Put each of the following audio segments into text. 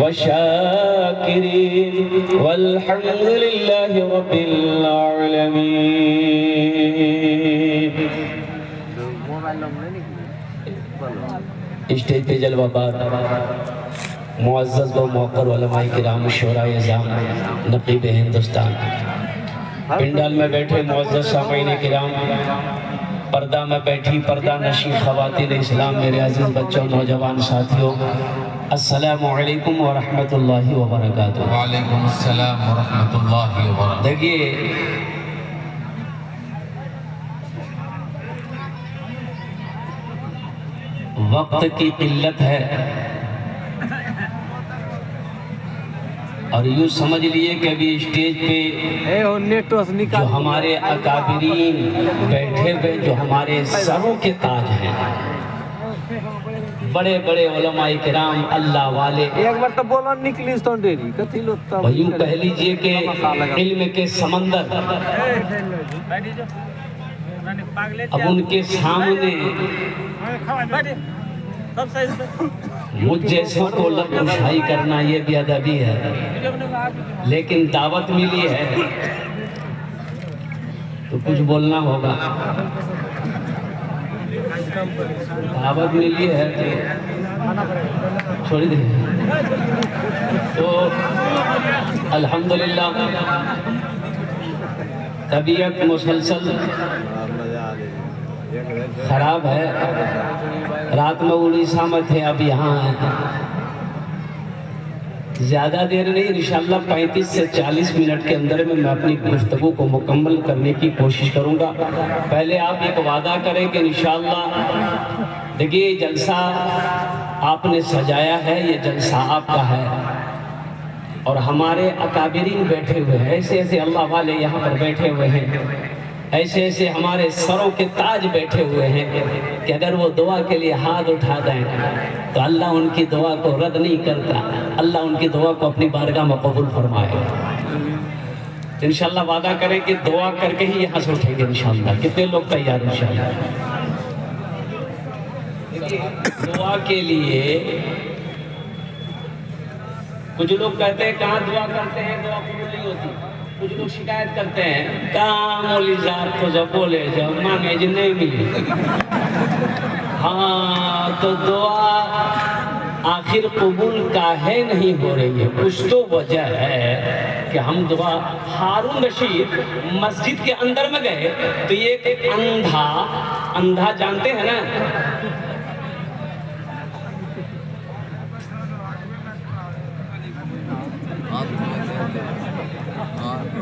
वशाकिरीन वल्हम्दुलिल्लाहि रब्बिल आलमीन। स्टेज पे जलवाबार मुअज़्ज़ज़ व मुवक्कर उलमाए किराम शुराए इज़ाम नक़ीब हिंदुस्तान, पिंडाल में बैठे मुअज़्ज़ज़ सामीन किराम, पर्दा में बैठी पर्दा नशी ख़वातीन इस्लाम, मेरे अज़ीज़ बच्चों नौजवान साथियों, अस्सलामु अलैकुम व रहमतुल्लाहि व बरकातुहू। वालेकुम अस्सलाम व रहमतुल्लाहि व बरकातुहू। देखिए, वक्त की किल्लत है और यूँ समझ लिए कि अभी स्टेज पे जो हमारे अकाबिरीन बैठे हुए, जो हमारे सरों के ताज हैं, बड़े बड़े उलमाए किराम, अल्लाह वाले, एक बार तो बोला निकली तो डेरी कथी लोता यूँ कह लीजिए कि इल्म के समंदर, अब उनके सामने मुझ जैसों को लबकुशाई करना ये भी अदबी है, लेकिन दावत मिली है तो कुछ बोलना होगा। दावत मिली है तो छोड़ दे। तो अल्हम्दुलिल्लाह तबीयत मुसलसल खराब है। रात में उड़ीसा में थे, अब यहाँ हैं। ज़्यादा देर नहीं, इंशाअल्लाह 35 से 40 मिनट के अंदर में मैं अपनी गुफ्तगू को मुकम्मल करने की कोशिश करूँगा। पहले आप एक वादा करें कि इंशाअल्लाह, देखिए जलसा आपने सजाया है, ये जलसा आपका है और हमारे अकाबिरीन बैठे हुए हैं, ऐसे ऐसे अल्लाह वाले यहाँ पर बैठे हुए हैं, ऐसे ऐसे हमारे सरों के ताज बैठे हुए हैं कि अगर वो दुआ के लिए हाथ उठा दें तो अल्लाह उनकी दुआ को रद्द नहीं करता, अल्लाह उनकी दुआ को अपनी बारगाह में कबूल फरमाए। इंशाअल्लाह वादा करें कि दुआ करके ही यहाँ से उठेंगे इंशाअल्लाह। कितने लोग तैयार इंशाअल्लाह? दुआ के लिए कुछ लोग कहते हैं कहाँ दुआ करते हैं, दुआ कबूल नहीं होती। कुछ लोग शिकायत करते हैं कहाँ मौली साहब को जब बोले जब मांगे जी नहीं मिली। हाँ, तो दुआ आखिर कबूल काहे नहीं हो रही है? कुछ तो वजह है कि हम दुआ, हारून रशीद मस्जिद के अंदर में गए तो ये एक अंधा जानते हैं ना,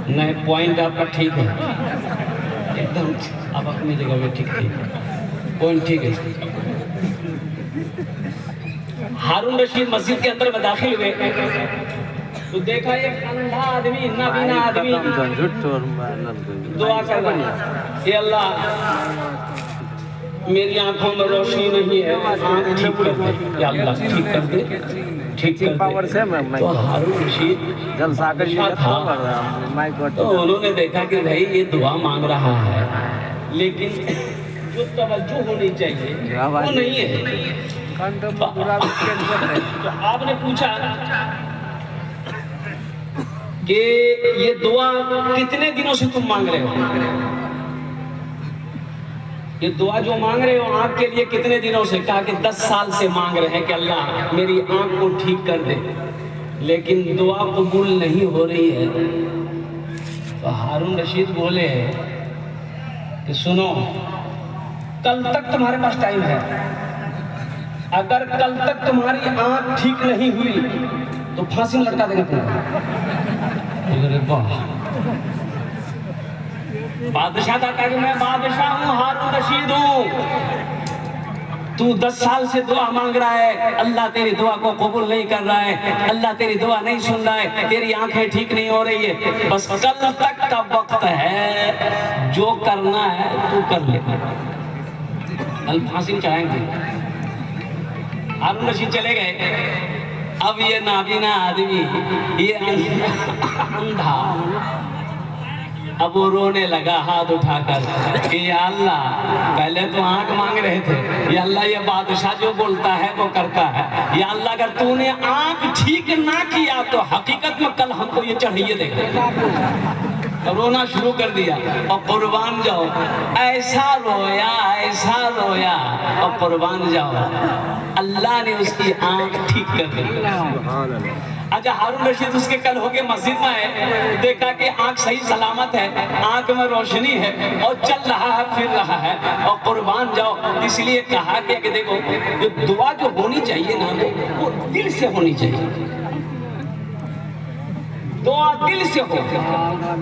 नहीं पॉइंट आपका ठीक है एकदम, आप अपनी जगह पे ठीक है, पॉइंट ठीक है। हारून रशीद मस्जिद के अंदर में दाखिल हुए तो देखा एक अंधा आदमी, नाबीना आदमी दुआ कर रहा है, ये अल्लाह मेरी आंखों में रोशनी नहीं है, आंख ठीक कर दे, या अल्लाह ठीक कर दे, ठीक पावर से। तो हारून रशीद जलसा था, तो उन्होंने देखा कि भाई ये दुआ मांग रहा है लेकिन जो तवज्जो होनी चाहिए वो नहीं है। तो आपने पूछा कि ये दुआ कितने दिनों से तुम मांग रहे हो, ये दुआ जो मांग रहे हो आपके लिए कितने दिनों से? कहा कि 10 साल से मांग रहे हैं कि अल्लाह मेरी आंख को ठीक कर दे, लेकिन दुआ कबूल नहीं हो रही है। तो हारून रशीद बोले कि सुनो, कल तक तुम्हारे पास टाइम है, अगर कल तक तुम्हारी आंख ठीक नहीं हुई तो फांसी में लटका देगा तुम्हें। बादशाह का कहा कि मैं बादशाह हूँ, हारून रशीद हूँ, तू 10 साल से दुआ मांग रहा है, अल्लाह तेरी दुआ को कबूल नहीं कर रहा है, अल्लाह तेरी दुआ नहीं सुन रहा है, तेरी आंखें ठीक नहीं हो रही है, बस कल तक का वक्त है, जो करना है तू कर ले, कल फांसी चाहेंगे। हारून रशीद चले गए। अब ये नाबीना आदमी, ये अंधा अब वो रोने लगा हाथ उठाकर कि या अल्लाह, पहले तो आंख मांग रहे थे, या अल्लाह ये बादशाह जो बोलता है वो करता है, या अल्लाह अगर तूने आंख ठीक ना किया तो हकीकत में कल हमको ये चढ़िए देगा। रोना शुरू कर दिया और कुर्बान जाओ, ऐसा रोया और कुर्बान जाओ, अल्लाह ने उसकी आंख ठीक कर दी। अच्छा, हारून रशीद उसके कल होके मस्जिद में आए, देखा कि आंख सही सलामत है, आंख में रोशनी है और चल रहा है, फिर रहा है और कुर्बान जाओ। इसलिए कहा कि देखो, जो दुआ जो होनी चाहिए ना, वो दिल से होनी चाहिए, दुआ दिल से हो।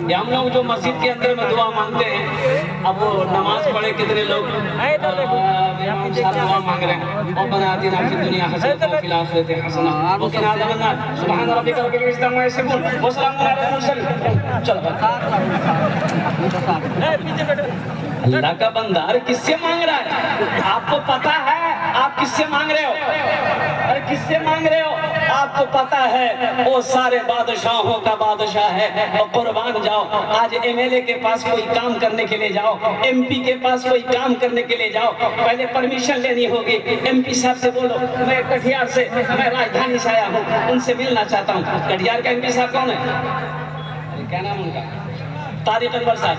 ये हम लोग जो मस्जिद के अंदर में दुआ मांगते हैं, अब वो नमाज पढ़े कितने लोग दुआ मांग रहे हैं, और बना देना फिर दुनिया हसनत व फिल आखिरति हसना व किना अज़ाबन्नार, सुभान रब्बिका रब्बिल इज़्ज़ति अम्मा यसिफून व सलामुन अलल मुरसलीन। चलो अल्लाह का बंदा किससे मांग रहा है? आपको पता है आप किससे मांग रहे हो? अरे किससे मांग रहे हो? आपको पता है वो सारे बादशाहों का बादशाह है। और कुर्बान जाओ, आज एमएलए के पास कोई काम करने के लिए जाओ, एमपी के पास कोई काम करने के लिए जाओ, पहले परमिशन लेनी होगी। एमपी साहब से बोलो मैं कटिहार से, मैं राजधानी से आया हूँ, उनसे मिलना चाहता हूँ। कटिहार का एमपी साहब कौन है? क्या नाम उनका? तारिक अनवर साहब।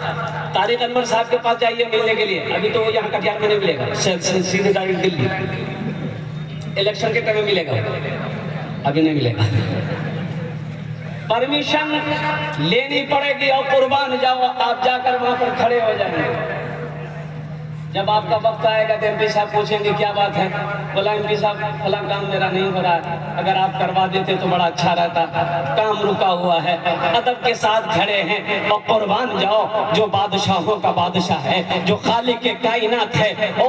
तारिक अनवर साहब के पास जाइए मिलने के लिए। अभी तो यहाँ कटिहार में नहीं मिलेगा, सीधे डायरेक्ट दिल्ली, इलेक्शन के टाइम में मिलेगा, अभी नहीं मिलेगा। परमिशन लेनी पड़ेगी और कुर्बान जाओ, आप जाकर वहां पर खड़े हो जाएंगे। जब आपका वक्त आएगा तो एमपी साहब पूछेंगे क्या बात है? बोला एमपी साहब फला काम मेरा नहीं हो रहा है, अगर आप करवा देते तो बड़ा अच्छा रहता, काम रुका हुआ है। अदब के साथ खड़े हैं और कुर्बान जाओ, जो बादशाहों का बादशाह है, जो खालिक के कायनात है, ओ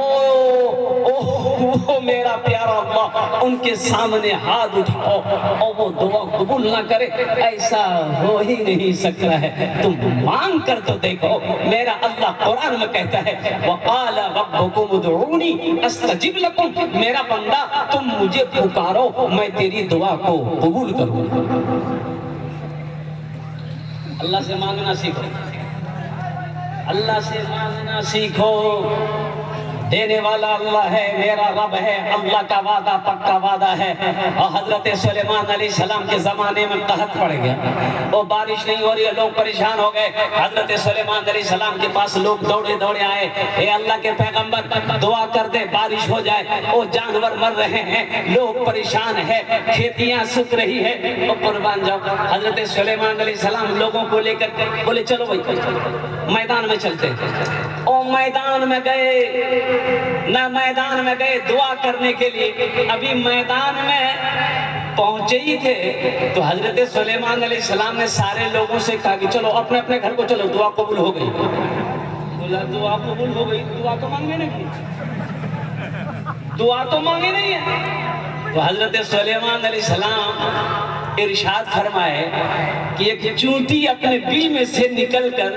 मेरा प्यारा अल्लाह, उनके सामने हाथ उठाओ और वो दुआ कबूल ना करे, ऐसा हो ही नहीं सकता है। तुम मांग कर तो देखो। मेरा अल्लाह कुरान में कहता है वक़ाल रब्बुकुम उदऊनी अस्तजिब लकुम, मेरा बंदा तुम मुझे पुकारो, मैं तेरी दुआ को कबूल करूंगा। अल्लाह से मांगना सीखो, अल्लाह से मांगना सीखो। देने वाला अल्लाह है, मेरा रब है, अल्लाह का वादा पक्का वादा है। और हजरत सुलेमान अलैहिस्सलाम के जमाने में कहत पड़ गया, वो बारिश नहीं हो रही है, लोग परेशान हो गए। हजरत सुलेमान अलैहिस्सलाम के पास लोग दौड़े दौड़े आए, ए अल्लाह के पैगंबर दुआ कर दे बारिश हो जाए, वो जानवर मर रहे हैं, लोग परेशान है, खेतियां सूख रही है, वो कुर्बान जाओ। हजरत सुलेमान अलैहिस्सलाम लोगों को लेकर बोले चलो भाई मैदान में चलते। ओ मैदान में गए, ना मैदान में गए दुआ करने के लिए, अभी मैदान में पहुंचे ही थे तो हजरत सुलेमान अलैहिस्सलाम ने सारे लोगों से कहा कि चलो अपने अपने घर को चलो, दुआ कबूल हो गई। बोला दुआ कबूल हो गई, दुआ तो मांगे नहीं, दुआ तो मांगे नहीं है। तो हजरत सुलेमान अलैहिस्सलाम इरशाद फरमाए कि एक चूंटी अपने बिल में से निकलकर,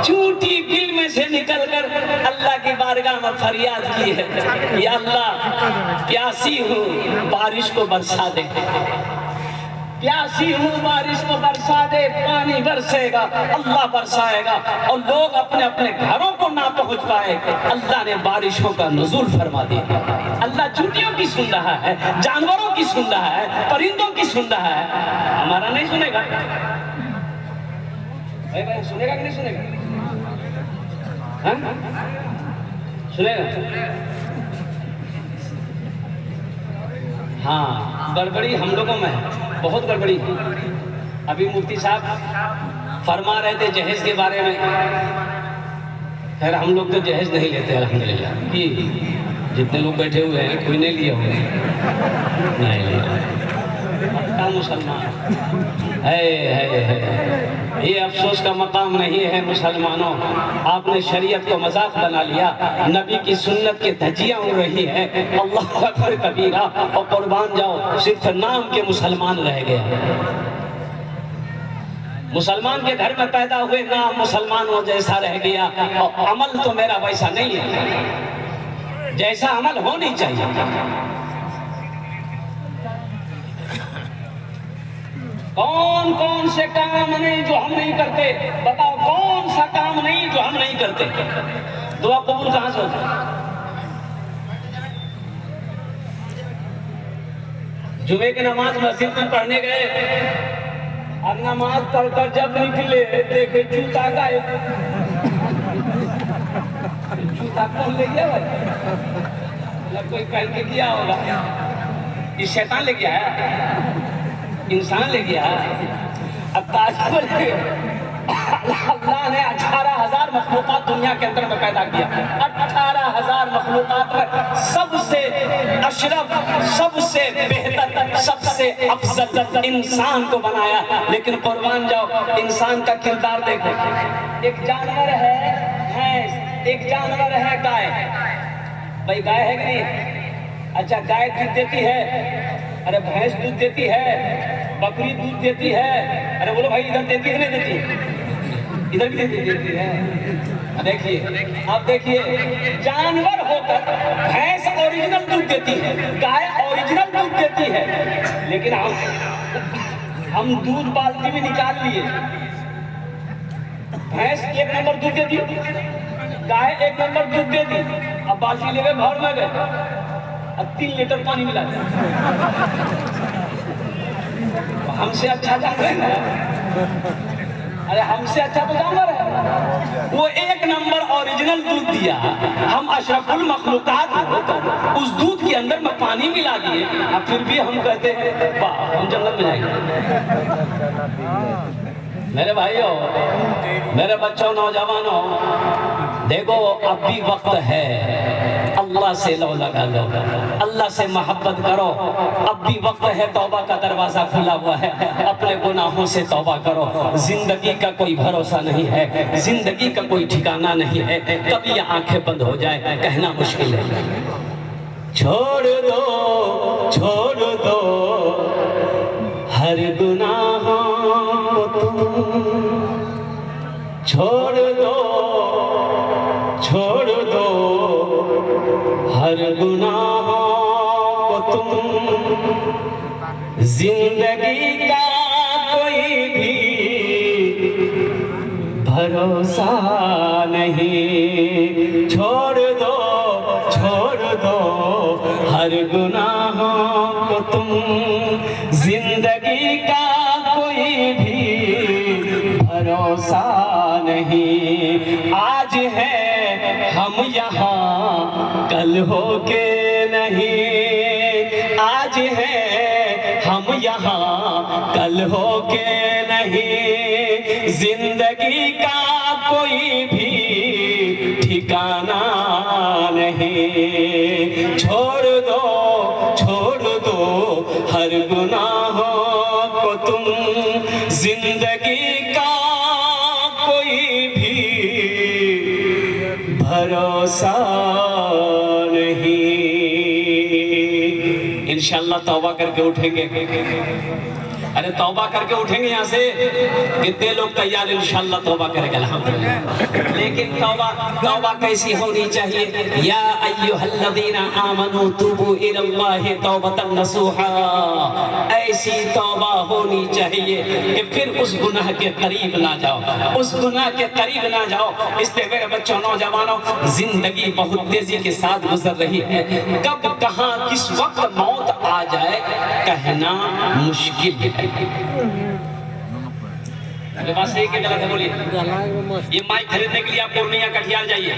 चूंटी बिल में से निकलकर अल्लाह की बारगाह में फरियाद की है, या अल्लाह प्यासी हूँ बारिश को बरसा दे, प्यासी हूँ बारिश को बरसा दे। पानी बरसेगा, अल्लाह बरसाएगा और लोग अपने अपने घरों को ना पहुंच पाए, अल्लाह ने बारिशों का नुज़ूल फरमा दिया। अल्लाह चूंटियों की सुन रहा है, जानवरों की सुन रहा है, परिंदों की सुन रहा है, हमारा नहीं सुनेगा। भाई सुनेगा कि नहीं सुनेगा? सुनेगा? हाँ, गड़बड़ी हम लोगों में है, बहुत गड़बड़ी। अभी मुफ्ती साहब फरमा रहे थे जहेज के बारे में, खैर हम लोग तो जहेज नहीं लेते अल्हम्दुलिल्लाह, कि जितने लोग बैठे हुए हैं कोई नहीं लिया होगा, नहीं लिया। पक्का मुसलमान है। ये अफसोस का मकाम नहीं है मुसलमानों, आपने शरीयत को मजाक बना लिया, नबी की सुन्नत के धज्जियां उड़ रही है, अल्लाह अकबर कबीरा, और कुर्बान जाओ सिर्फ नाम के मुसलमान रह गए। मुसलमान के घर में पैदा हुए, नाम मुसलमानों जैसा रह गया, और अमल तो मेरा वैसा नहीं है जैसा अमल होनी चाहिए। कौन कौन से काम नहीं जो हम नहीं करते? बताओ कौन सा काम नहीं जो हम नहीं करते? दुआ कबूल कहां से होती? जुमे की नमाज मस्जिद में पढ़ने गए और नमाज पढ़कर जब निकले देखे जूता गायब। जूता कौन ले गया भाई? मतलब कोई पहन के गया होगा। ये शैतान ले गया है, इंसान ले गया है। अब अल्लाह ने 18,000 मखलूकात दुनिया के अंदर में पैदा किया। 18,000 मखलूकात में सबसे अशरफ, सबसे बेहतर, सबसे अफजल इंसान को बनाया। लेकिन कुर्बान जाओ, इंसान का किरदार देखो। एक जानवर है भैंस, एक जानवर है गाय। भाई गाय है कि नहीं? अच्छा, गाय दूध देती है, अरे भैंस दूध देती है, बकरी दूध देती है। अरे बोलो भाई, इधर देती है नहीं देती? इधर भी देती है। देखिए, अब देखिए, जानवर होकर भैंस ओरिजिनल दूध देती है, गाय ओरिजिनल दूध देती है। लेकिन हम दूध बाल्टी में निकाल लिए। भैंस 1 नंबर दूध देती, गाय 1 नंबर दूध देती। अब बाल्टी लेके घर में गए, अब 3 लीटर पानी मिला दिया। हमसे अच्छा जानवर है। अरे हमसे अच्छा तो जानवर है। वो 1 नंबर ओरिजिनल दूध दिया, हम अशरफुल मखलूकात होकर उस दूध के अंदर में पानी मिला दिए, अब फिर भी हम कहते हैं वाह हम जन्नत में जाएंगे। मेरे भाइयों, मेरे बच्चों, नौजवानों, देखो अब भी वक्त है। अल्लाह से लो लगा लो, अल्लाह से मोहब्बत करो। अब भी वक्त है, तौबा का दरवाजा खुला हुआ है। अपने गुनाहों से तौबा करो। जिंदगी का कोई भरोसा नहीं है, जिंदगी का कोई ठिकाना नहीं है। कभी ये आंखें बंद हो जाए, कहना मुश्किल है। छोड़ दो हर गुनाह को तुम, छोड़ दो हर गुनाह को तुम। जिंदगी का कोई भी भरोसा नहीं। छोड़ दो हर गुनाह को तुम। जिंदगी का कोई भी भरोसा नहीं। आज है हम यहाँ, कल हो के नहीं। आज है हम यहाँ, कल हो के नहीं। जिंदगी का कोई भी ठिकाना नहीं। छोड़ दो हर गुनाह को तुम। जिंदगी का कोई भी भरोसा नहीं। इंशाअल्लाह तौबा करके उठेंगे। अरे तौबा करके उठेंगे यहाँ से। कितने लोग तैयार इंशाअल्लाह तौबा करेंगे? अल्हम्दुलिल्लाह। लेकिन तौबा कैसी होनी चाहिए? या अय्युहल्लज़ीना आमनू तुबू इलल्लाहि तौबतन नसूहा। ऐसी तौबा होनी चाहिए कि फिर उस गुनाह के करीब ना जाओ, उस गुनाह के करीब ना जाओ। इसलिए मेरे बच्चों, नौजवानों, जिंदगी बहुत तेजी के साथ गुजर रही है। कब कहाँ किस वक्त मौत आ जाए कहना मुश्किल है। बात सही के गलत है? बोलिए। ये माइक खरीदने के लिए आप पूर्णिया कटिहार जाइए,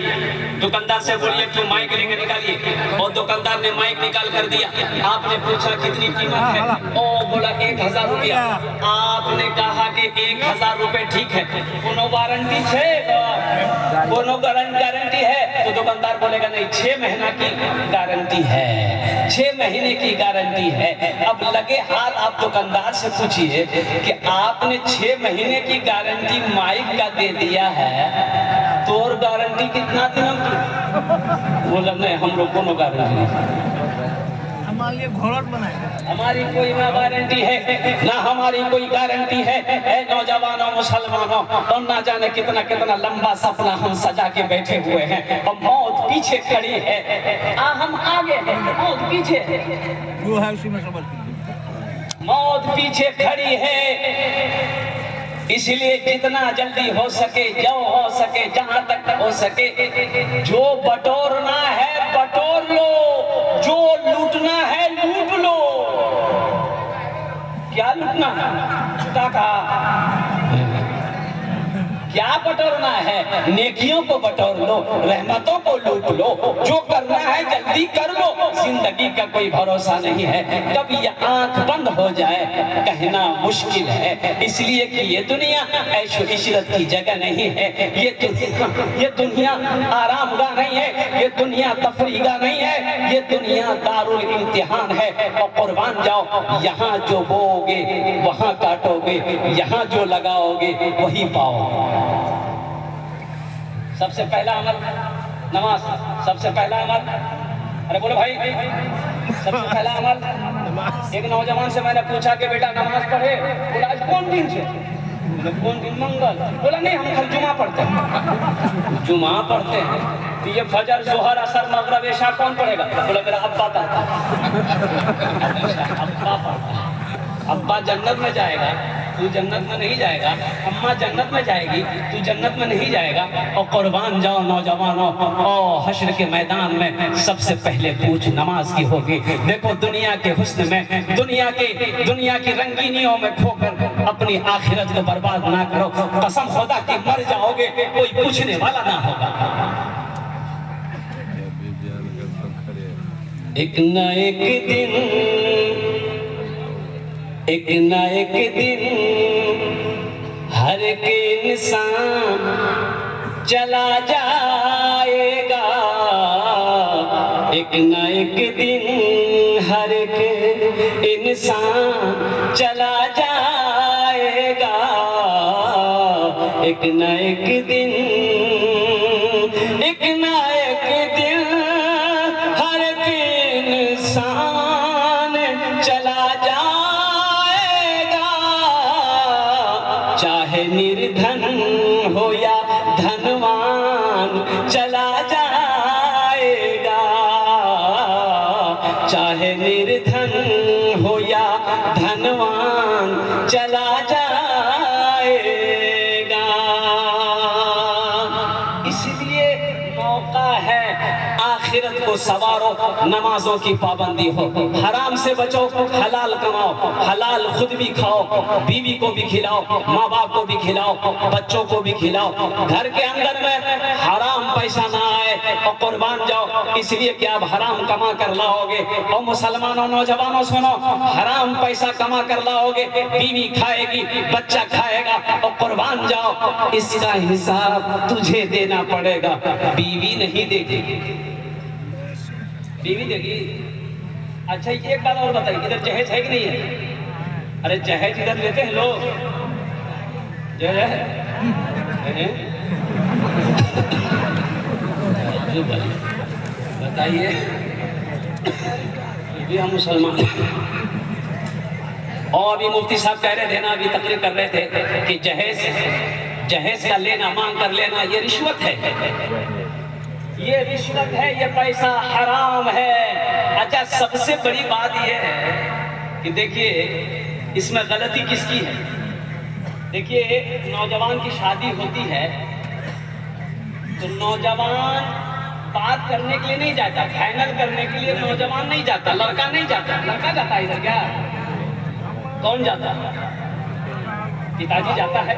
दुकानदार से बोलिए क्यों माइक लेके निकालिए। और दुकानदार ने माइक निकाल कर दिया। आपने पूछा कितनी कीमत है? ओ बोला 1000 रुपया। आपने कहा कि 1000 रुपए ठीक है, कोनो वारंटी है? कोनो गारंटी है? तो दुकानदार बोलेगा नहीं, 6 महीना की गारंटी है, 6 महीने की गारंटी है। अब लगे हाथ आप दुकानदार से पूछिए कि आपने 6 महीने की गारंटी माइक का दे दिया है, तो और गारंटी कितना दिनों की? बोला नहीं, हम लोग कोनो गारंटी नहीं, हमारी कोई ना गारंटी है, ना हमारी कोई गारंटी है। नौजवानों, मुसलमानों, और ना जाने कितना कितना लंबा सपना हम सजा के बैठे हुए हैं और मौत पीछे खड़ी है। हम आगे हैं, मौत पीछे है। मौत पीछे खड़ी है, इसलिए जितना जल्दी हो सके, जो हो सके, जहां तक हो सके, जो बटोरना है बटोर लो, जो लूटना है लूट लो। क्या लूटना है? काका क्या बटोरना है? नेकियों को बटोर लो, रहमतों को लूट लो, जो करना है जल्दी कर लो। जिंदगी का कोई भरोसा नहीं है, कब ये आंख बंद हो जाए कहना मुश्किल है। इसलिए कि ये दुनिया ऐशो इशरत की जगह नहीं है, ये दुनिया आरामगाह नहीं है, ये दुनिया तफरीगा नहीं है, ये दुनिया दारुल इम्तिहान है। और कुर्बान जाओ, यहाँ जो बोओगे वहाँ काटोगे, यहाँ जो लगाओगे वही पाओगे। सबसे पहला अमल नमाज, सबसे पहला अमल, अरे बोलो भाई, सबसे पहला अमल। एक नौजवान से मैंने पूछा कि बेटा नमाज पढ़े? बोला आज कौन दिन से? बोले कौन दिन? मंगल। बोला नहीं, हम कल जुमा पढ़ते हैं। जुमा पढ़ते हैं तो ये फजर जोहर असर मगरिब इशा कौन पढ़ेगा? बोला मेरा अब्बा पढ़ता है। अब्बा पढ़ता है। अब्बा जन्नत में जाएगा, तू जन्नत में नहीं जाएगा। अम्मा जन्नत में जाएगी, तू जन्नत में नहीं जाएगा। और कुर्बान जाओ नौजवानों, और हश्र के मैदान में सबसे पहले पूछ नमाज की होगी। देखो दुनिया के हुस्न में, दुनिया की रंगीनियों में खोकर अपनी आखिरत को बर्बाद ना करो। कसम खुदा की मर जाओगे, कोई पूछने वाला ना होगा। एक न एक दिन हर एक इंसान चला जाएगा। एक न एक दिन हर एक इंसान चला जाएगा। एक न एक दिन, एक न एक दिन हर एक इंसान चला जाएगा। चाहे निर्धन हो या धनवान चला जाएगा। चाहे निर्धन हो या धनवान चला जाएगा। इसलिए मौका है आखिरत को सवारो, नमाजों की पाबंदी हो, हराम से बचो, हलाल कमाओ, हलाल खुद भी खाओ, बीवी को भी खिलाओ, माँ बाप को भी खिलाओ, बच्चों को भी खिलाओ। घर के अंदर में हराम पैसा ना आए। और कुर्बान जाओ, इसलिए कि आप हराम कमा कर लाओगे। और मुसलमानों नौजवानों सुनो, हराम पैसा कमा कर लाओगे, बीवी खाएगी, बच्चा खाएगा। और कुर्बान जाओ, इसका हिसाब तुझे देना पड़ेगा, बीवी नहीं देगी। बीवी देगी। अच्छा एक बात और बताइए, इधर जहेज है कि नहीं है? अरे जहेज इधर लेते हैं लोग, जहेज बताइए। ये भी हम मुसलमान। और अभी मुफ्ती साहब कह रहे थे ना, अभी तकरीर कर रहे थे कि जहेज का लेना, मांग कर लेना, ये रिश्वत है, ये रिश्वत है, ये पैसा हराम है। अच्छा सबसे बड़ी बात ये है कि देखिए इसमें गलती किसकी है। देखिए नौजवान की शादी होती है तो नौजवान बात करने के लिए नहीं जाता, फाइनल करने के लिए नौजवान नहीं जाता, लड़का नहीं जाता। लड़का जाता है इधर क्या? कौन जाता? पिताजी जाता है।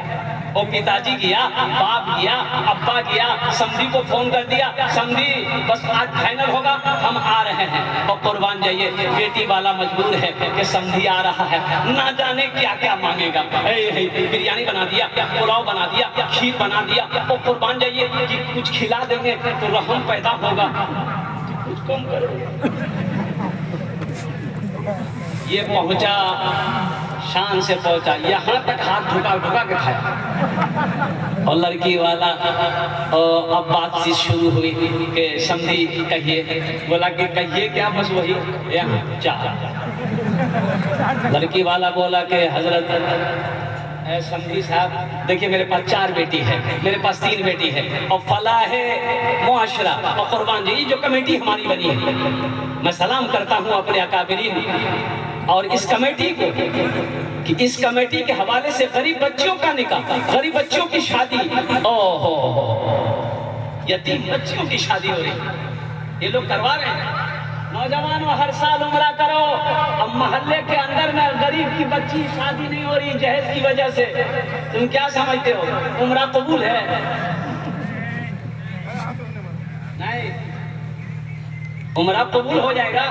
और पिताजी गया, बाप गया, अब्बा गया, समधी को फोन कर दिया, समधी बस आज फाइनल होगा, हम आ रहे हैं। और कुर्बान जाइए, बेटी वाला मजबूर है कि समधी आ रहा है, ना जाने क्या क्या मांगेगा। बिरयानी बना दिया, पुलाव बना दिया, खीर बना दिया। और कुर्बान जाइए कि कुछ खिला देंगे तो रहम पैदा होगा, कुछ कम करो। ये पहुंचा, शान से पहुंचा, यहाँ तक हाथ झुका के खाया। और लड़की वाला अब बातचीत शुरू हुई कि समधी कहिए। बोला कि कहिए क्या? बस वही यहाँ चाह। लड़की वाला बोला कि हजरत समधी साहब देखिए, मेरे पास 4 बेटी है, मेरे पास 3 बेटी है, और फला है मुआशरा। और कुर्बान जी जो कमेटी हमारी बनी है, मैं सलाम करता हूँ अपने अकाबिरीन और इस कमेटी को कि इस कमेटी के हवाले से गरीब बच्चियों का निकाह, गरीब बच्चियों की शादी, ओहो यतीम बच्चियों की शादी हो रही, ये लोग करवा रहे हैं। नौजवानों हर साल उम्रा करो, अब मोहल्ले के अंदर में गरीब की बच्ची शादी नहीं हो रही जहेज की वजह से, तुम क्या समझते हो उम्रा कबूल है? नहीं, उम्रा कबूल हो जाएगा।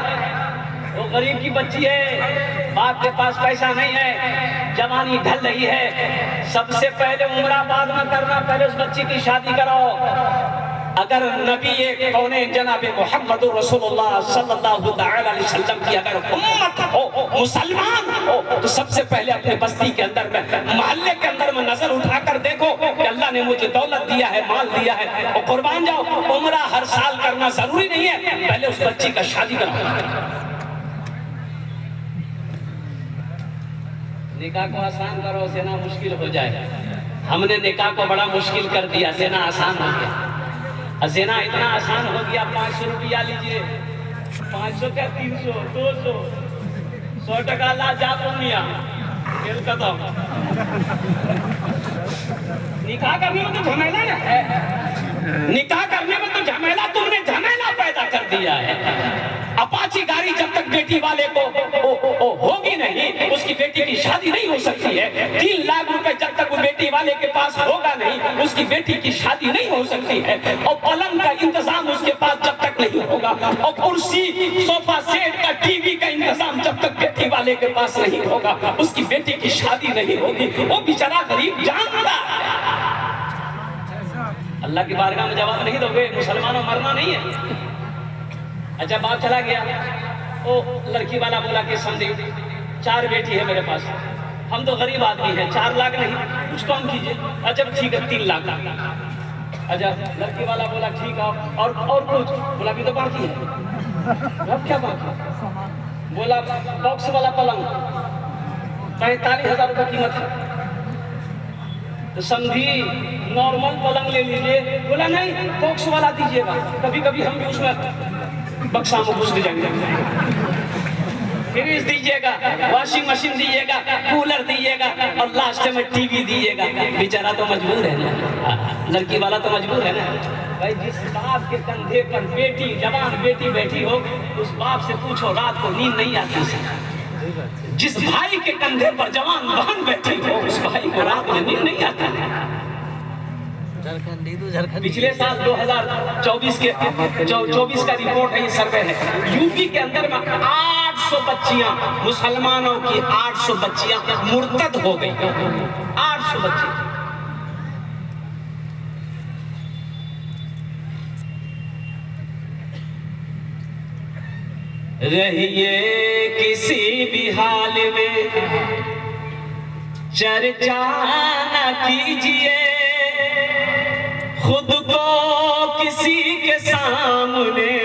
वो गरीब की बच्ची है, बाप के पास पैसा नहीं है, जवानी ढल रही है, सबसे पहले उम्रा बाद में करना, पहले उस बच्ची की शादी कराओ। अगर नबी ये कौने जनाबे मोहम्मद रसूलुल्लाह सल्लल्लाहु अलैहि वसल्लम की अगर उम्मत हो, मुसलमान हो, तो सबसे पहले अपने बस्ती के अंदर में, मोहल्ले के अंदर में नजर उठाकर देखो कि अल्लाह ने मुझे दौलत दिया है, माल दिया है, और कुर्बान जाओ। उम्रा हर साल करना जरूरी नहीं है, पहले उस बच्ची का शादी कराओ। निकाह को आसान करो, सेना मुश्किल हो जाए। हमने निकाह को बड़ा मुश्किल कर दिया, सेना आसान हो गया। ज़िना इतना आसान हो गया, 500 रुपया लीजिए, 500 क्या 300 200 100 टका ला जा मियाँ, खेल खत्म। निकाह करने में तो झमेला है, निकाह करने में तो झमेला, तुमने झमेला पैदा कर दिया है। अपाची गाड़ी जब तक बेटी वाले को होगी नहीं, उसकी बेटी की शादी नहीं हो सकती है। 3 लाख रुपए जब तक वो बेटी वाले के पास होगा नहीं, उसकी बेटी की शादी नहीं हो सकती है। और पलंग का इंतजाम उसके पास जब तक नहीं होगा, और कुर्सी सोफा सेट का टीवी का इंतजाम जब तक बेटी वाले के पास नहीं होगा, उसकी बेटी की शादी नहीं होगी। वो बेचारा गरीब जानता है। अल्लाह की बारगाह में जवाब नहीं दोगे, मुसलमानों मरना नहीं है। अच्छा बाप चला गया, वो लड़की वाला बोला कि समझी 4 बेटी है मेरे पास, हम तो गरीब आदमी हैं, 4 लाख नहीं, कुछ कम कीजिए। अच्छा ठीक है 3 लाख। अच्छा लड़की वाला बोला ठीक है, और कुछ बोला भी तो बाकी है। अब क्या बाकी? बोला बॉक्स वाला पलंग 45,000 रुपये कीमत है, तो समझी नॉर्मल पलंग ले लीजिए। बोला नहीं बॉक्स वाला दीजिएगा, कभी कभी हम भी उसमें बक्सा में घुस जाएंगे। फ्रिज दीजिएगा, वॉशिंग मशीन दीजिएगा, कूलर दीजिएगा, और लास्ट में टीवी दीजिएगा। बेचारा तो मजबूर है ना, लड़की वाला तो मजबूर है ना भाई। जिस बाप के कंधे पर बेटी, जवान बेटी बैठी हो, उस बाप से पूछो रात को नींद नहीं आती। जिस भाई के कंधे पर जवान बहन बैठी हो, उस भाई को रात में नींद नहीं आता है। पिछले साल 2024 का रिपोर्ट है, ये सर्वे है। यूपी के अंदर में 800 बच्चियां, मुसलमानों की 800 बच्चियां मुर्तद हो गई। 800 बच्चियां। रहिए किसी भी हाल में चर्चा न कीजिए, खुद को किसी के सामने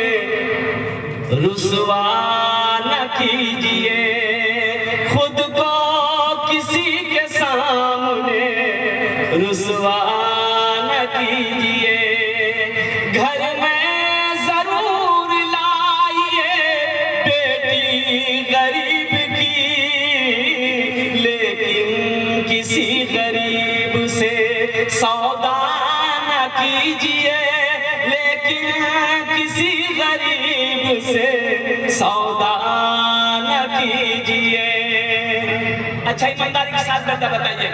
रुसवा न कीजिए, खुद को किसी के सामने रुसवा न कीजिए। घर में जरूर लाइए बेटी गरीब की, लेकिन किसी गरीब से सौदा कीजिए, लेकिन किसी गरीब से सौदा न कीजिए। अच्छा ईमानदारी के साथ बताइए,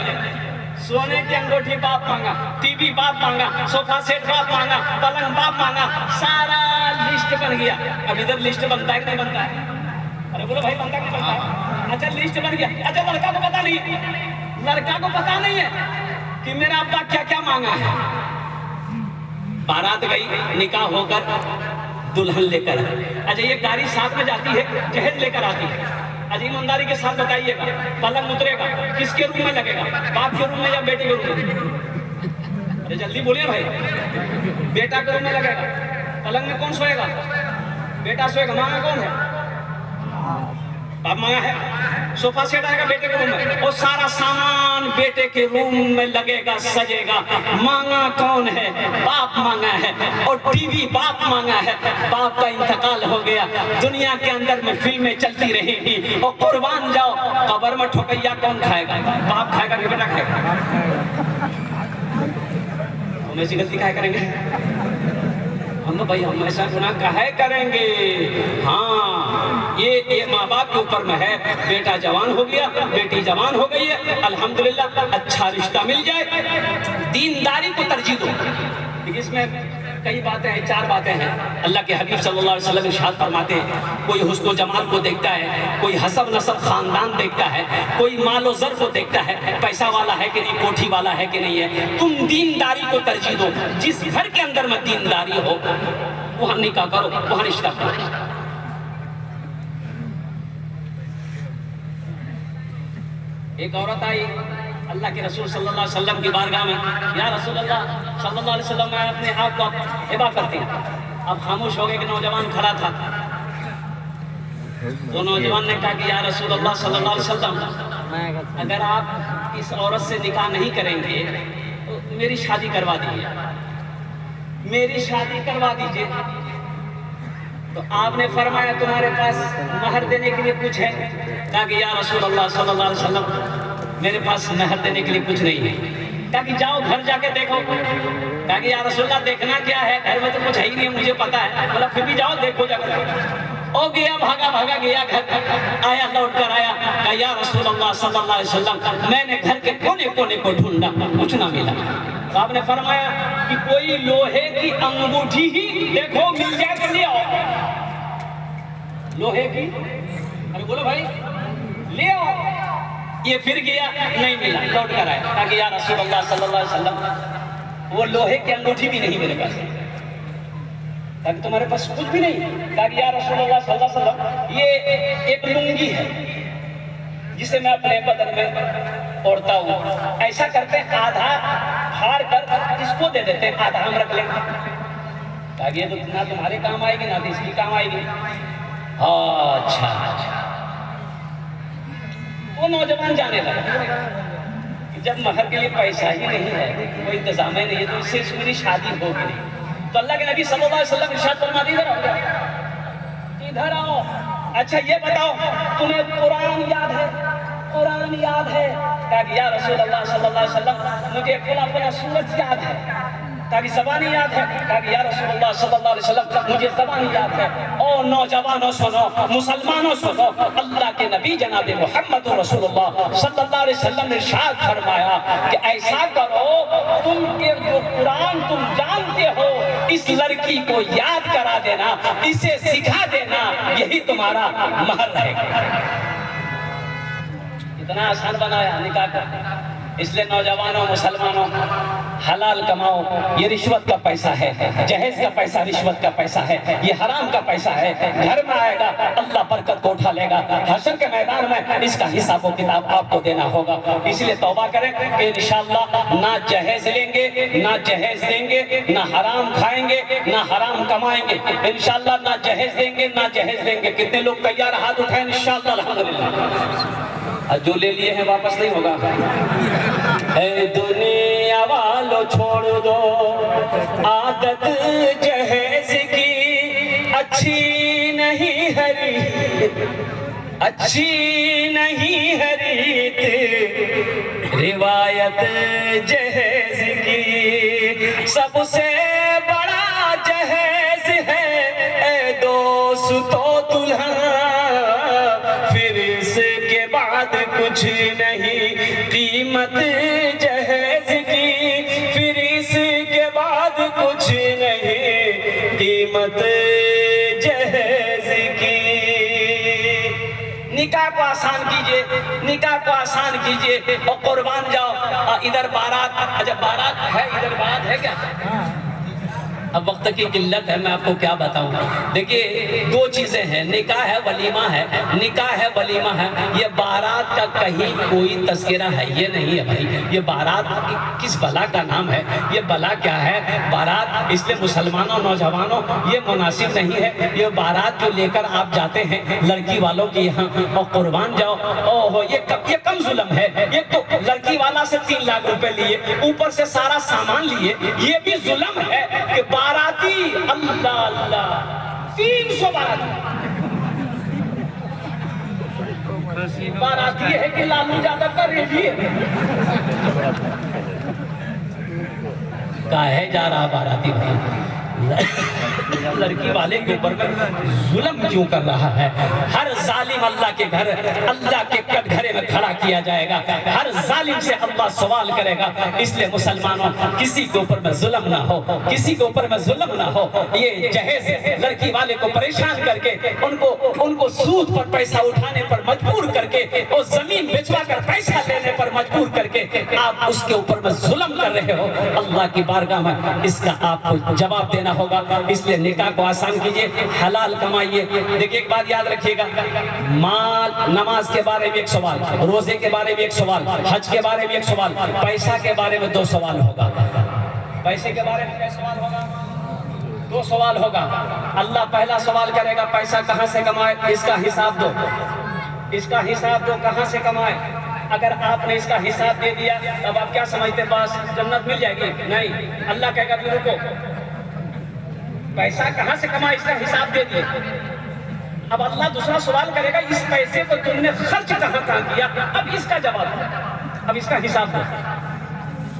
सोने की अंगूठी बाप मांगा, टीवी बाप मांगा, सोफा सेट बाप मांगा, पलंग बाप मांगा, सारा लिस्ट बन गया। अब इधर लिस्ट बनता है कि नहीं बनता है? अरे बोलो भाई बनता नहीं बनता है? अच्छा लिस्ट बन गया। अच्छा लड़का को पता नहीं, लड़का को पता नहीं है कि मेरा अब्बा क्या क्या मांगा है। बारात गई, निकाह होकर दुल्हन लेकर। अच्छा ये गाड़ी साथ में जाती है, जहेज लेकर आती है। अच्छा ईमानदारी के साथ बताइएगा, पलंग उतरेगा किसके रूम में लगेगा, बाप के रूम में या बेटे के रूम में? अरे जल्दी बोलिए भाई। बेटा के रूम में लगेगा। पलंग में कौन सोएगा? बेटा सोएगा। मांगा कौन है? बाप मांगा है। सोफा सेट आएगा बेटे के रूम में, और सारा सामान बेटे के रूम में लगेगा, सजेगा। मांगा कौन है? बाप मांगा है, और टीवी बाप मांगा है। बाप का इंतकाल हो गया, दुनिया के अंदर में फिल्में चलती रहेंगी, और कुर्बान जाओ, कब्र में ठोकैया कौन खाएगा? बाप खाएगा कि बेटा खाएगा? हम ऐसी गलती काहे करेंगे? हम भाई हम ऐसा गुनाह काहे करेंगे? हाँ, ये माँ बाप के ऊपर में है। बेटा जवान हो गया, बेटी जवान हो गई है, अल्हम्दुलिल्लाह, अच्छा रिश्ता मिल जाए, दीनदारी को तरजीह दो। देखिए इसमें कई बातें हैं, 4 बातें हैं। अल्लाह के हबीब सल्लल्लाहु अलैहि वसल्लम इरशाद फरमाते हैं, कोई हुस्न जमाल को देखता है, कोई हसब नसब खानदान देखता है, कोई मालो ज़र को देखता है, पैसा वाला है कि नहीं, कोठी वाला है कि नहीं है। तुम दीनदारी को तरजीह दो। जिस घर के अंदर में दीनदारी हो वहाँ निकाह करो, वहाँ रिश्ता करो। एक औरत आई अल्लाह के रसूल सल्लल्लाहु अलैहि वसल्लम की बारगाह में, या रसूल अल्लाह सल्लल्लाहु अलैहि वसल्लम, मैं अपने आप को हिबा करती हूँ। अब खामोश हो गए कि नौजवान खड़ा था। तो नौजवान ने कहा कि या रसूल अल्लाह सल्लल्लाहु अलैहि वसल्लम, अगर आप इस औरत से निकाह नहीं करेंगे तो मेरी शादी करवा दीजिए, मेरी शादी करवा दीजिए। तो आपने फरमाया तुम्हारे पास महर देने के लिए कुछ है? कहा कि या रसूल अल्लाह सल्लल्लाहु अलैहि वसल्लम, मेरे पास महर देने के लिए कुछ नहीं है। कहा कि जाओ घर जाके देखो। कहा कि या रसूलल्लाह देखना क्या है, घर में तो कुछ है ही नहीं, मुझे पता है। बोला फिर भी जाओ देखो जाकर। ओ गया, भागा भागा गया घर, आया लौट कर आया, कहा या रसूलल्लाह सल्लल्लाहु अलैहि वसल्लम, मैंने घर के कोने कोने को ढूंढा, कुछ ना मिला। तो आपने फरमाया कि कोई लोहे की अंगूठी ही देखो, मिल जाए तो ले आओ। लोहे की, अरे बोलो भाई ले आओ। ये फिर गया, नहीं मिला, लौट कर आया, कहा कि या रसूलल्लाह सल्लल्लाहु अलैहि वसल्लम, वो लोहे की अंगूठी भी नहीं मेरे पास। कहा कि तुम्हारे पास कुछ भी नहीं? कहा कि या रसूलल्लाह सल्लल्लाहु अलैहि वसल्लम, ये एक लुंगी है जिसे मैं अपने बदन में ओढ़ता हूँ। ऐसा करते हैं, आधा फाड़ कर इसको दे देते हैं, आधा हम रख लेंगे। कहा कि ये तो ना तुम्हारे काम आएगी ना इसकी काम आएगी। अच्छा, वो नौजवान जाने लगा कि जब महर के लिए पैसा ही नहीं है, कोई इंतजाम ही नहीं है, तो इससे मेरी शादी होगी नहीं। तो अल्लाह के नबी सल्लल्लाहु अलैहि वसल्लम इरशाद फरमाते, इधर आओ। अच्छा ये बताओ तुम्हें कुरान याद है? कुरान याद है? कहा कि या रसूल अल्लाह सल्लल्लाहु अलैहि वसल्लम, मुझे फला फला सूरत याद है। कहा कि ज़बानी याद है? कहा कि या रसूल अल्लाह सल्लल्लाहु अलैहि वसल्लम, मुझे ज़बानी याद है। ओ नौजवानों सुनो, मुसलमानों सुनो, अल्लाह के नबी जनाब मोहम्मद रसूलुल्लाह सल्लल्लाहु अलैहि वसल्लम ने इरशाद फरमाया कि ऐसा करो, तुमके जो कुरान तुम जानते हो, इस लड़की को याद करा देना, इसे सिखा देना, यही तुम्हारा महर रहेगा। इतना आसान बनाया निकाह का। इसलिए नौजवानों, मुसलमानों, हलाल कमाओ। ये रिश्वत का पैसा है, जहेज का पैसा रिश्वत का पैसा है, ये हराम का पैसा है। घर में आएगा, अल्लाह बरकत को उठा लेगा, हशर के मैदान में इसका हिसाब व किताब आपको देना होगा। इसलिए तौबा करें कि इंशाअल्लाह ना जहेज लेंगे, ना जहेज देंगे, ना हराम खाएंगे, ना हराम कमाएंगे। इंशाअल्लाह ना जहेज देंगे, ना जहेज देंगे। कितने लोग तैयार? हाथ उठाएं इंशाअल्लाह, अल्हम्दुलिल्लाह। जो ले लिए हैं वापस नहीं होगा। ए दुनिया वालों छोड़ दो आदत जहेज की, अच्छी नहीं हरी, अच्छी नहीं हरीत रिवायत जहेज की। सबसे बड़ा जहेज है ए दोस्तों दुल्हन, फिर इसके बाद कुछ नहीं कीमत जहेज की, फिर इसके बाद कुछ नहीं कीमत जहेज की। निकाह को आसान कीजिए, निकाह को आसान कीजिए और कुर्बान जाओ। इधर बारात, अच्छा बारात है, इधर बारात है क्या? अब वक्त की किल्लत है, मैं आपको क्या बताऊं। देखिए दो चीजें हैं, निकाह है वलीमा है। निकाह है वलीमा है, ये बारात का कहीं कोई तस्करा है ये नहीं है भाई। ये बारात किस बला का नाम है, ये बला क्या है बारात। इसलिए मुसलमानों नौजवानों ये मुनासिब नहीं है। ये बारात जो लेकर आप जाते हैं लड़की वालों की यहाँ और कुर्बान जाओ, ओहो ये कम जुल्म है। ये तो लड़की वाला से 3 लाख रुपए लिए, ऊपर से सारा सामान लिए, ये भी जुल्म है कि बाराती अल्लाह अल्लाह 300 बाराती है कि लालू यादव का रेडी है। काहे जा रहा बाराती भाई, लड़की वाले के ऊपर जुल्म क्यों कर रहा है। हर जालिम अल्लाह के घर, अल्लाह के कटघरे में खड़ा किया जाएगा। हर जालिम से अल्लाह सवाल करेगा। इसलिए मुसलमानों किसी के ऊपर में जुल्म ना हो, किसी के ऊपर में जुल्म ना हो। ये जहेज लड़की वाले को परेशान करके उनको सूद पर पैसा उठाने पर मजबूर करके और जमीन बेचवा कर पैसा लेने पर मजबूर करके आप उसके ऊपर में जुल्म कर रहे हो। अल्लाह की बारगाह में इसका आपको जवाब देना होगा। इसलिए निकाह को आसान कीजिए, हलाल कमाइए। देखिए एक बात याद रखिएगा, माल नमाज के बारे में 1 सवाल, रोजे के बारे में 1 सवाल, हज के बारे में 1 सवाल, पैसा के बारे में 2 सवाल होगा। पैसे के बारे में क्या सवाल होगा? 2 सवाल होगा। अल्लाह पहला सवाल करेगा पैसा कहां से कमाए, इसका हिसाब दो। इसका हिसाब दो कहां से कमाए। अगर आपने इसका हिसाब दे दिया तब आप क्या समझते बस जन्नत मिल जाएगी? नहीं, अल्लाह कहेगा कि रुको, पैसा कहां से कमाए इसका हिसाब दे दिए। अब अल्लाह दूसरा सवाल करेगा इस पैसे को तुमने खर्च कहां किया, अब इसका जवाब दो, अब इसका हिसाब दो।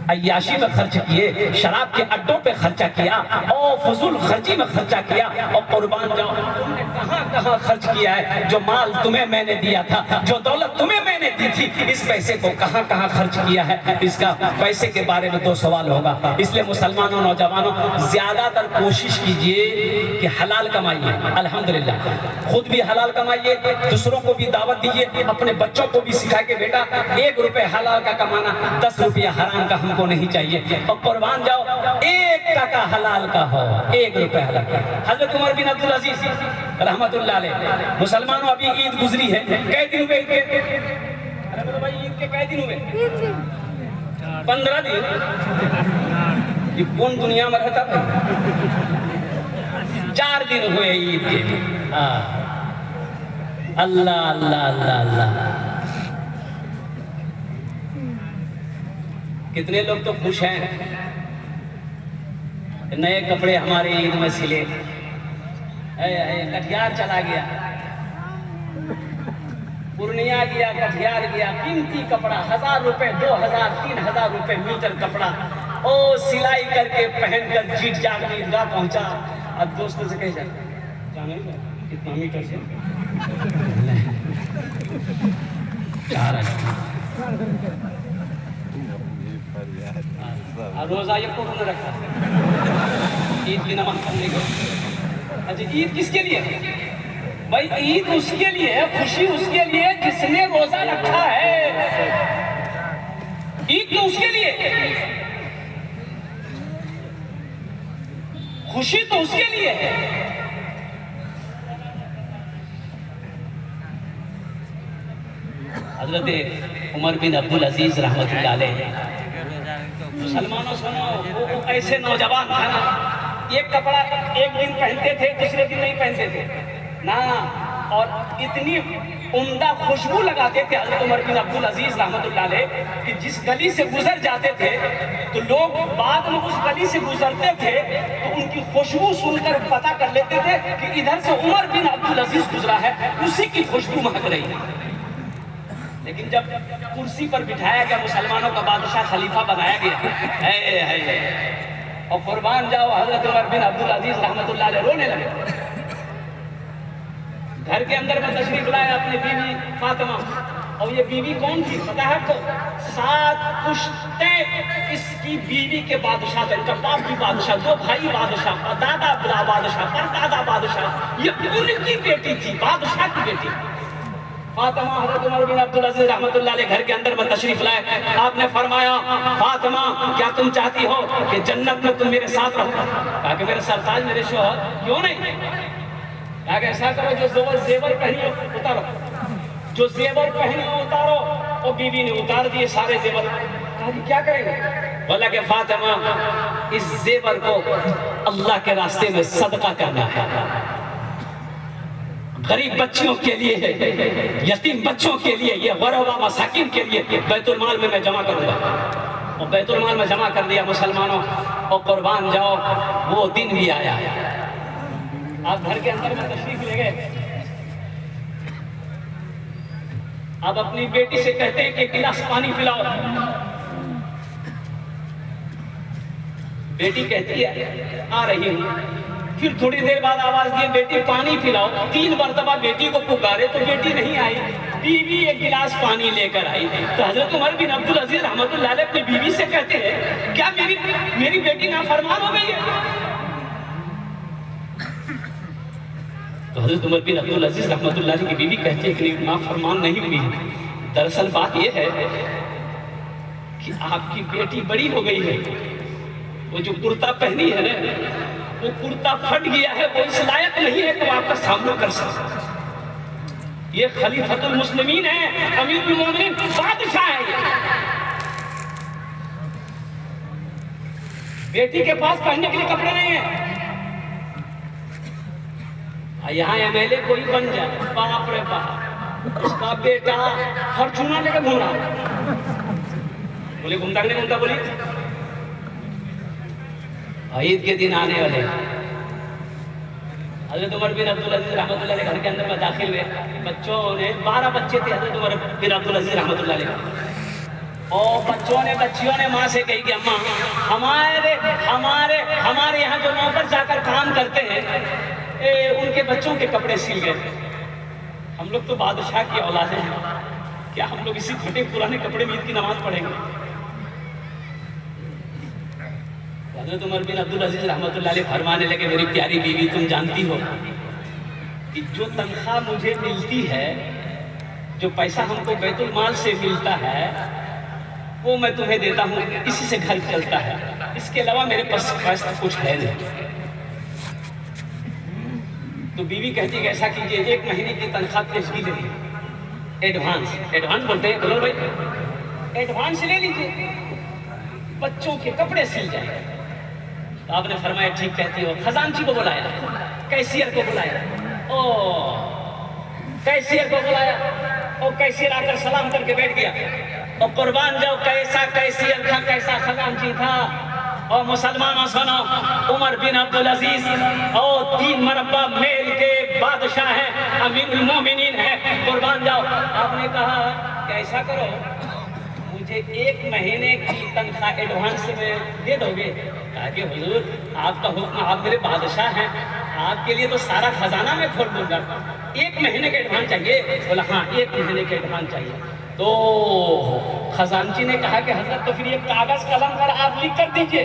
अय्याशी में खर्च किए, शराब के अड्डों पे खर्चा किया और फजूल खर्ची में खर्चा किया और कुर्बान जाओ तुमने कहां खर्च किया है। जो माल तुम्हें मैंने दिया था, जो दौलत तुम्हें मैंने दी थी, इस पैसे को कहां खर्च किया है। इसका पैसे के बारे में 2 सवाल होगा। इसलिए मुसलमानों नौजवानों ज्यादातर कोशिश कीजिए कि हलाल कमाइए। अल्हम्दुलिल्लाह खुद भी हलाल कमाइए, दूसरों को भी दावत दीजिए, अपने बच्चों को भी सिखा के बेटा 1 रुपए हलाल का कमाना, 10 रुपया हराम का को नहीं चाहिए। और कुर्बान जाओ 1 टका हलाल का हो, 1 रुपए हलाल का। हजरत उमर बिन अब्दुल अजीज रहमतुल्लाह अलैह, मुसलमानों अभी ईद गुजरी है, कै दिन हुए ईद के? अरे बोलो भाई ईद के कै दिन हुए? 15 दिन। ये कौन दुनिया में रहता था? 4 दिन हुए ईद के। अल्लाह अल्लाह अल्लाह अल्लाह। कितने लोग तो खुश हैं, नए कपड़े हमारे ईद में सिले। कटिहार चला गया, पूर्णिया गया, कटिहार गया, कीमती कपड़ा 1000 रुपए, 2000, 3000 रुपए मीटर कपड़ा ओ सिलाई करके पहनकर जीत जाग ईदगाह पहुंचा। अब दोस्तों से कह जाए कितना मीटर से 4000 रोजा ये पूर्ण रखा ईद की नमाज पढ़ने को। अच्छा ईद किसके लिए भाई? ईद उसके लिए है, खुशी उसके लिए जिसने रोजा रखा है। ईद तो उसके लिए, खुशी तो उसके लिए है। हजरत उमर बिन अब्दुल अजीज रहमतुल्लाह अलैह, मुसलमानों सुनो, वो ऐसे नौजवान था ना, एक कपड़ा एक दिन पहनते थे, दूसरे दिन नहीं पहनते थे ना, और इतनी उम्दा खुशबू लगाते थे हज़रत उमर बिन अब्दुल अजीज रहमतुल्लाह अलैह कि जिस गली से गुजर जाते थे तो लोग बाद में उस गली से गुजरते थे तो उनकी खुशबू सुनकर पता कर लेते थे कि इधर से उमर बिन अब्दुल अजीज गुजरा है, उसी की खुशबू महक रही है। लेकिन जब कुर्सी पर बिठाया गया, मुसलमानों का बादशाह खलीफा बनाया गया, और कुर्बान जाओ हजरत उमर बिन अब्दुल अजीज रहमतुल्लाह अलैह रोने लगे। घर के अंदर में तशरीफ लाए अपनी बीवी फातिमा, और ये बीवी कौन थी पता है आपको? 7 पुश्तें इसकी बीवी के बादशाह थे, बाप की बादशाह, 2 भाई बादशाह, दादा बादशाह, परदादा बादशाह, ये उनकी बेटी थी, बादशाह की बेटी। फातिमा हज़रत उमर बिन अब्दुल अजीज रहमतुल्लाह अलैह घर के अंदर में तशरीफ लाए। आपने फरमाया, फातिमा क्या तुम चाहती हो कि जन्नत में तुम मेरे साथ रहो? कहा कि मेरे सरताज मेरे शौहर, क्यों नहीं? कहा कि ऐसा करो, जो जेवर पहनी हो उतारो, जो जेवर पहनी हो उतारो। और बीवी ने उतार दिए सारे जेवर। कहा कि क्या करेंगे? बोला कि फातिमा इस जेवर को अल्लाह के रास्ते में सदका करना है, गरीब बच्चियों के लिए है, यतीम बच्चों के लिए, ये गरबा मसाकिन के लिए बैतुल माल में मैं जमा करूंगा। और बैतुल माल में जमा कर दिया मुसलमानों। और कुर्बान जाओ, वो दिन भी आया। आप घर के अंदर में तशरीफ ले गए। अब अपनी बेटी से कहते हैं कि गिलास पानी पिलाओ। बेटी कहती है आ रही हूं। फिर थोड़ी देर बाद आवाज दिए, बेटी पानी पिलाओ। 3 मरतबा बेटी को पुकारे तो बेटी नहीं आई। बीवी एक गिलास पानी लेकर आई। तो हजरत उमर बिन अब्दुल अजीज रहमतुल्लाह अलैह अपनी बीवी से कहते हैं, क्या मेरी बेटी नाफरमान हो गई है? तो हजरत उमर बिन अब्दुल अजीज रहमतुल्लाह अलैह की बीवी कहती है कि नाफरमान नहीं हुई है। दरअसल बात यह है कि आपकी बेटी बड़ी हो गई है। वो जो कुर्ता पहनी है ना, वो कुर्ता फट गया है, वो इस लायक नहीं है कि आपका सामना कर सके। ये खलीफतुल मुस्लिमीन है, अमीरुल मोमिनीन, बादशाह है ये। बेटी के पास पहनने के लिए कपड़े नहीं है। यहाँ एमएलए कोई बन जाए, बाप रे बाप, उसका बेटा फॉर्च्यूनर लेकर घूम रहा। बोले घूमता कि नहीं घूमता? बोली ईद के दिन आने वाले। हजरत उमर बिन अब्दुल अजीज रहमतुल्लाह अलैह घर के अंदर में दाखिल हुए। बच्चों ने 12 बच्चे थे हजरत उमर बिन अब्दुल अजीज रहमतुल्लाह अलैह। और बच्चियों ने माँ से कही कि अम्मा, हमारे यहाँ जो नौकर जाकर काम करते हैं, उनके बच्चों के कपड़े सिल गए। हम लोग तो बादशाह की औलाद हैं, क्या हम लोग इसी फटे पुराने कपड़े में ईद की नमाज पढ़ेंगे? हज़रत उमर बिन अब्दुल अजीज रहमतुल्लाह अलैह फरमाने लगे, मेरी प्यारी बीवी, तुम जानती हो कि जो तनख्वाह मुझे मिलती है, जो पैसा हमको बैतुल माल से मिलता है, वो मैं तुम्हें देता हूँ, इसी से घर चलता है। इसके अलावा मेरे पास पैसा कुछ है नहीं। तो बीवी कहती है ऐसा कीजिए, 1 महीने की तनख्वाह पेशगी ले लीजिए, एडवांस बोलते हैं बोलो भाई, एडवांस ले लीजिए, बच्चों के कपड़े सिल जाए। तो आपने फरमाया ठीक कहती हो। खजांची को बुलाया, कैशियर को बुलाया, कैशियर को बुलाया, और कैशियर आकर सलाम करके बैठ गया। और कुर्बान जाओ, कैसा कैशियर था, कैसा खजांची था। और मुसलमानों सुनो, उमर बिन अब्दुल अजीज और 3 मरबा मेल के बादशाह हैं, अमीरुल मोमिनीन है। कुर्बान जाओ, आपने कहा कि ऐसा करो, मुझे 1 महीने की तनख्वाह एडवांस में दे दोगे? कहा कि हुजूर, आपका हुक्म, आप मेरे बादशाह हैं, आपके लिए तो सारा खजाना मैं खोल दूंगा। 1 महीने के एडवांस चाहिए? बोला हाँ, 1 महीने के एडवांस चाहिए। तो खजांची ने कहा कि हजरत, तो फिर ये कागज कलम पर आप लिख कर दीजिए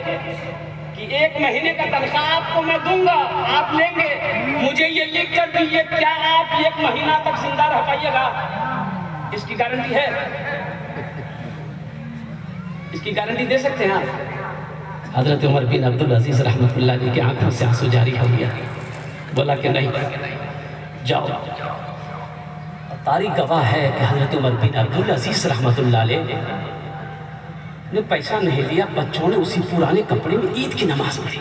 कि 1 महीने का तनख्वाह आपको मैं दूंगा, आप लेंगे। मुझे ये लिख कर दीजिए, क्या आप 1 महीना तक जिंदा रह पाइएगा? इसकी गारंटी है? इसकी गारंटी दे सकते हैं आप? हजरत उमर बिन अब्दुल अजीज रहमतुल्लाह अलैह की आंखों से आंसू जारी हो गया। बोला कि नहीं, जाओ। तारीख गवाह है कि हजरत उमर बिन अब्दुल अजीज रहमतुल्लाह अलैह ने पैसा नहीं लिया, बच्चों ने उसी पुराने कपड़े में ईद की नमाज पढ़ी।